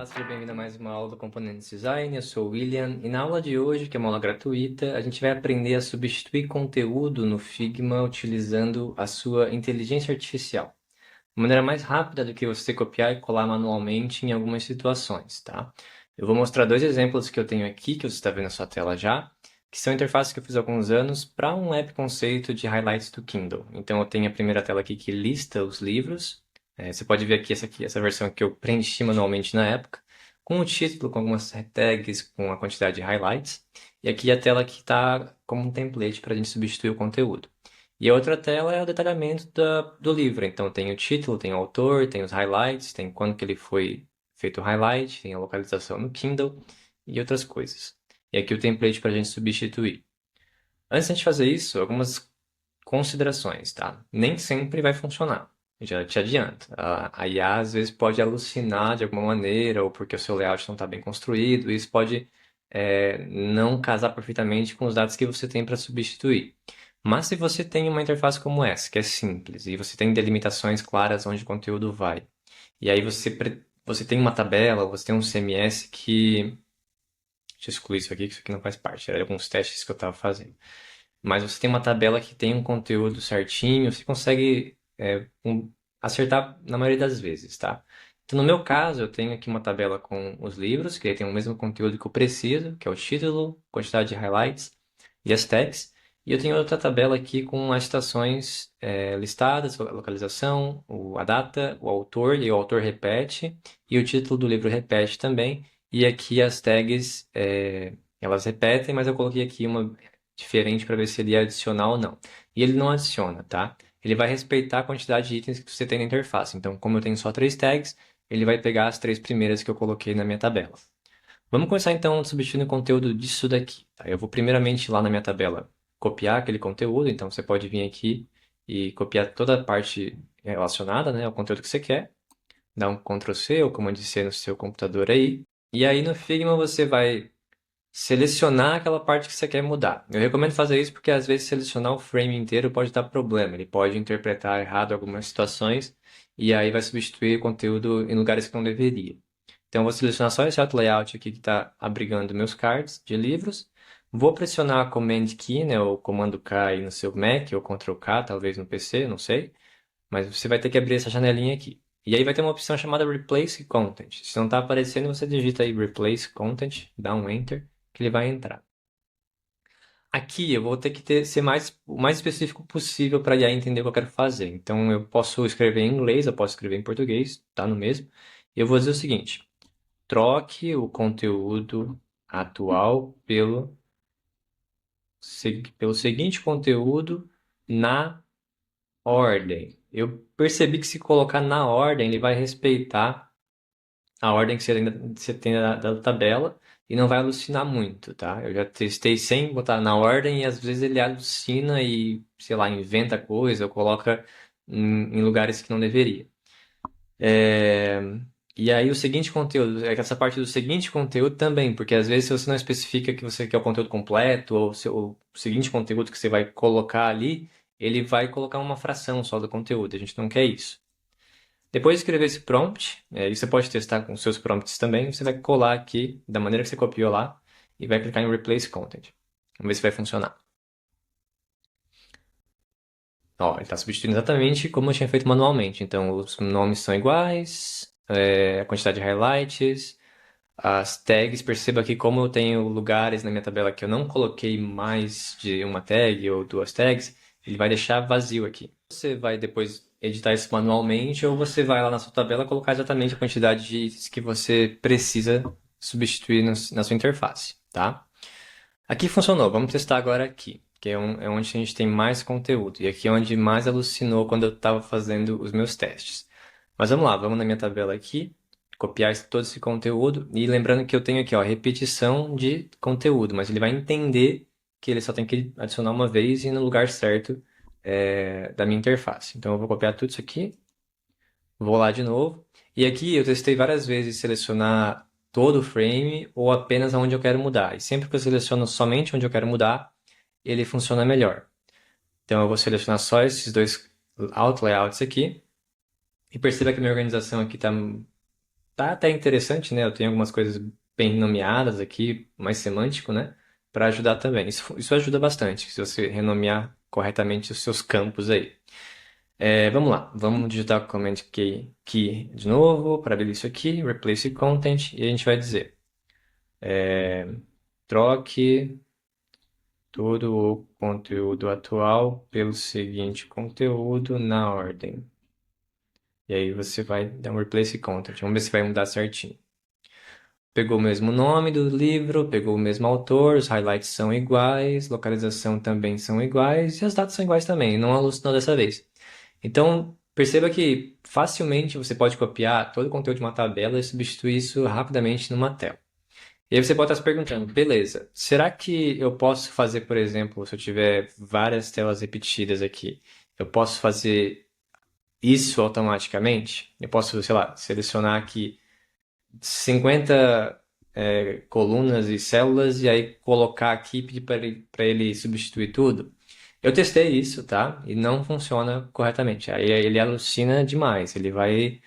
seja bem-vindo a mais uma aula do Componentes Design. Eu sou o William e na aula de hoje, que é uma aula gratuita, a gente vai aprender a substituir conteúdo no Figma utilizando a sua inteligência artificial. De maneira mais rápida do que você copiar e colar manualmente em algumas situações, tá? Eu vou mostrar dois exemplos que eu tenho aqui, que você está vendo na sua tela já, que são interfaces que eu fiz há alguns anos para um app conceito de highlights do Kindle. Então eu tenho a primeira tela aqui que lista os livros. Você pode ver aqui, essa versão que eu preenchi manualmente na época, com o título, com algumas tags, com a quantidade de highlights. E aqui a tela que está como um template para a gente substituir o conteúdo. E a outra tela é o detalhamento do livro. Então tem o título, tem o autor, tem os highlights, tem quando que ele foi feito o highlight, tem a localização no Kindle e outras coisas. E aqui o template para a gente substituir. Antes de a gente fazer isso, algumas considerações, tá? Nem sempre vai funcionar. Já te adianto. A IA às vezes pode alucinar de alguma maneira, ou porque o seu layout não está bem construído, e isso pode não casar perfeitamente com os dados que você tem para substituir. Mas se você tem uma interface como essa, que é simples, e você tem delimitações claras onde o conteúdo vai, e aí você tem uma tabela, você tem um CMS que... Deixa eu excluir isso aqui, que isso aqui não faz parte, era alguns testes que eu estava fazendo. Mas você tem uma tabela que tem um conteúdo certinho, você consegue acertar na maioria das vezes, tá? Então, no meu caso, eu tenho aqui uma tabela com os livros, que aí tem o mesmo conteúdo que eu preciso, que é o título, quantidade de highlights e as tags. E eu tenho outra tabela aqui com as citações listadas, a localização, a data, o autor, e o autor repete, e o título do livro repete também. E aqui as tags, elas repetem, mas eu coloquei aqui uma diferente para ver se ele ia adicionar ou não. E ele não adiciona, tá? Ele vai respeitar a quantidade de itens que você tem na interface. Então, como eu tenho só 3 tags, ele vai pegar as 3 primeiras que eu coloquei na minha tabela. Vamos começar então substituindo o conteúdo disso daqui, tá? Eu vou primeiramente lá na minha tabela copiar aquele conteúdo, então você pode vir aqui e copiar toda a parte relacionada, né, ao conteúdo que você quer, dar um Ctrl C ou Command C no seu computador aí, e aí no Figma você vai selecionar aquela parte que você quer mudar. Eu recomendo fazer isso porque às vezes selecionar o frame inteiro pode dar problema. Ele pode interpretar errado algumas situações e aí vai substituir o conteúdo em lugares que não deveria. Então eu vou selecionar só esse auto layout aqui que está abrigando meus cards de livros. Vou pressionar a Command Key, né, ou Comando K aí no seu Mac ou Ctrl K, talvez no PC, não sei. Mas você vai ter que abrir essa janelinha aqui. E aí vai ter uma opção chamada Replace Content. Se não está aparecendo, você digita aí Replace Content, dá um Enter, que ele vai entrar. Aqui eu vou ter que ser o mais específico possível para a IA entender o que eu quero fazer. Então eu posso escrever em inglês, eu posso escrever em português, tá no mesmo. E eu vou dizer o seguinte: troque o conteúdo atual pelo seguinte conteúdo na ordem. Eu percebi que se colocar na ordem, ele vai respeitar a ordem que você tem da tabela e não vai alucinar muito, tá? Eu já testei sem botar na ordem e às vezes ele alucina e, sei lá, inventa coisa ou coloca em lugares que não deveria. É, E aí o seguinte conteúdo, é que essa parte do seguinte conteúdo também, porque às vezes se você não especifica que você quer o conteúdo completo ou o seguinte conteúdo que você vai colocar ali, ele vai colocar uma fração só do conteúdo, a gente não quer isso. Depois de escrever esse prompt, e você pode testar com seus prompts também, você vai colar aqui da maneira que você copiou lá e vai clicar em Replace Content. Vamos ver se vai funcionar. Ó, ele está substituindo exatamente como eu tinha feito manualmente. Então, os nomes são iguais, a quantidade de highlights, as tags. Perceba aqui como eu tenho lugares na minha tabela que eu não coloquei mais de uma tag ou 2 tags, ele vai deixar vazio aqui. Você vai depois editar isso manualmente ou você vai lá na sua tabela colocar exatamente a quantidade de itens que você precisa substituir na sua interface, tá? Aqui funcionou, vamos testar agora aqui, que é onde a gente tem mais conteúdo. E aqui é onde mais alucinou quando eu estava fazendo os meus testes. Mas vamos lá, vamos na minha tabela aqui, copiar todo esse conteúdo. E lembrando que eu tenho aqui, ó, repetição de conteúdo, mas ele vai entender que ele só tem que adicionar uma vez e no lugar certo da minha interface. Então eu vou copiar tudo isso aqui, vou lá de novo. E aqui eu testei várias vezes selecionar todo o frame ou apenas onde eu quero mudar. E sempre que eu seleciono somente onde eu quero mudar, ele funciona melhor. Então eu vou selecionar só esses dois out layouts aqui. E perceba que a minha organização aqui está tá até interessante, né? Eu tenho algumas coisas bem nomeadas aqui, mais semântico, né? Para ajudar também. Isso ajuda bastante, se você renomear corretamente os seus campos aí. Vamos lá, vamos digitar o command key de novo para abrir isso aqui, replace content, e a gente vai dizer troque todo o conteúdo atual pelo seguinte conteúdo na ordem. E aí você vai dar um replace content. Vamos ver se vai mudar certinho. Pegou o mesmo nome do livro, pegou o mesmo autor, os highlights são iguais, localização também são iguais e as datas são iguais também, não alucinou dessa vez. Então, perceba que facilmente você pode copiar todo o conteúdo de uma tabela e substituir isso rapidamente numa tela. E aí você pode estar se perguntando, beleza, será que eu posso fazer, por exemplo, se eu tiver várias telas repetidas aqui, eu posso fazer isso automaticamente? Eu posso, sei lá, selecionar aqui 50 colunas e células e aí colocar aqui e pedir para ele substituir tudo? Eu testei isso, tá? E não funciona corretamente. Aí ele alucina demais. Ele vai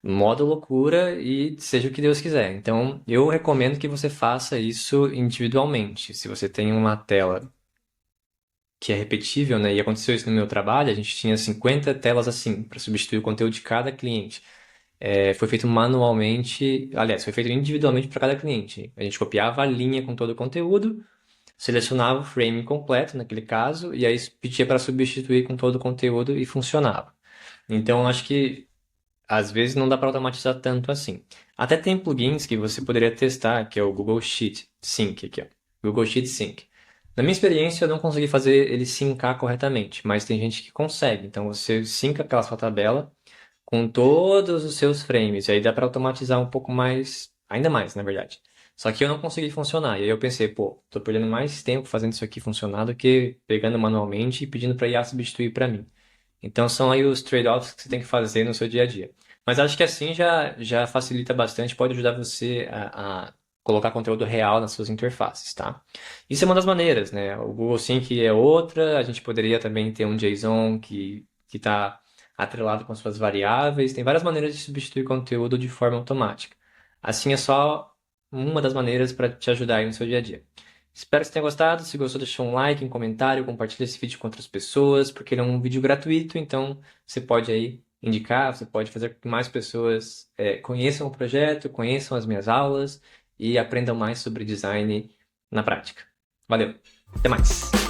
modo loucura e seja o que Deus quiser. Então, eu recomendo que você faça isso individualmente. Se você tem uma tela que é repetível, né? E aconteceu isso no meu trabalho, a gente tinha 50 telas assim, para substituir o conteúdo de cada cliente. Foi feito manualmente, aliás, foi feito individualmente para cada cliente. A gente copiava a linha com todo o conteúdo, selecionava o frame completo, naquele caso, e aí pedia para substituir com todo o conteúdo e funcionava. Então, acho que às vezes não dá para automatizar tanto assim. Até tem plugins que você poderia testar, que é o Google Sheet Sync aqui, ó. Google Sheet Sync. Na minha experiência, eu não consegui fazer ele syncar corretamente, mas tem gente que consegue. Então você synca aquela sua tabela com todos os seus frames, e aí dá para automatizar um pouco mais, ainda mais, na verdade. Só que eu não consegui funcionar. E aí eu pensei, pô, tô perdendo mais tempo fazendo isso aqui funcionar do que pegando manualmente e pedindo para IA substituir para mim. Então são aí os trade-offs que você tem que fazer no seu dia a dia. Mas acho que assim já facilita bastante, pode ajudar você a colocar conteúdo real nas suas interfaces, tá? Isso é uma das maneiras, né? O Google Sync é outra, a gente poderia também ter um JSON que está atrelado com suas variáveis, tem várias maneiras de substituir conteúdo de forma automática. Assim é só uma das maneiras para te ajudar aí no seu dia a dia. Espero que você tenha gostado. Se gostou, deixa um like, um comentário, compartilha esse vídeo com outras pessoas, porque ele é um vídeo gratuito, então você pode aí indicar, você pode fazer com que mais pessoas conheçam o projeto, conheçam as minhas aulas e aprendam mais sobre design na prática. Valeu, até mais!